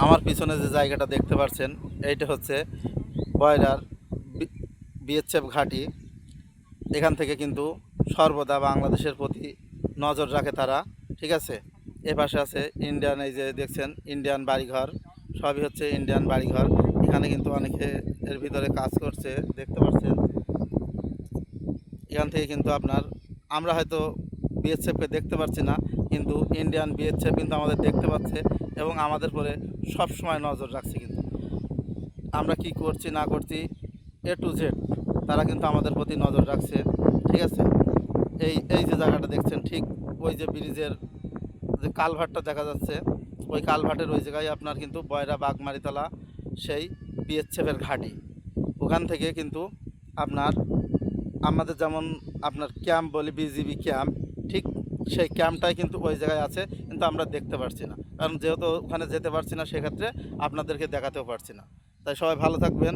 আমার পিছনে যে জায়গাটা দেখতে পাচ্ছেন এইটা হচ্ছে বয়রার বিএসএফ ঘাঁটি। এখান থেকে কিন্তু সর্বদা বাংলাদেশের প্রতি নজর রাখে তারা, ঠিক আছে। এ পাশে আছে ইন্ডিয়ান, এই যে দেখছেন ইন্ডিয়ান বাড়িঘর, সবই হচ্ছে ইন্ডিয়ান বাড়িঘর। এখানে কিন্তু অনেকে এর ভিতরে কাজ করছে দেখতে পাচ্ছেন। এখান থেকে কিন্তু আমরা হয়তো বিএসএফকে দেখতে পাচ্ছি না, কিন্তু ইন্ডিয়ান বিএসএফ কিন্তু আমাদের দেখতে পাচ্ছে এবং আমাদের পরে সব সময় নজর রাখছে। কিন্তু আমরা কি করছি না করছি A to Z তারা কিন্তু আমাদের প্রতি নজর রাখছে, ঠিক আছে। এই এই যে জায়গাটা দেখছেন, ঠিক ওই যে ব্রিজের যে কালভার্টটা দেখা যাচ্ছে, ওই কালভার্টের ওই জায়গায় আপনার কিন্তু বয়রা বাগমারিতলা সেই বিএসএফের ঘাঁটি। ওখান থেকে কিন্তু আপনার আমাদের যেমন আপনার ক্যাম্প বলি, বিজিবি ক্যাম্প, ঠিক সেই ক্যাম্পটাই কিন্তু ওই জায়গায় আছে, কিন্তু আমরা দেখতে পারছি না, কারণ যেহেতু ওখানে যেতে পারছি না সেক্ষেত্রে আপনাদেরকে দেখাতেও পারছি না। তাই সবাই ভালো থাকবেন,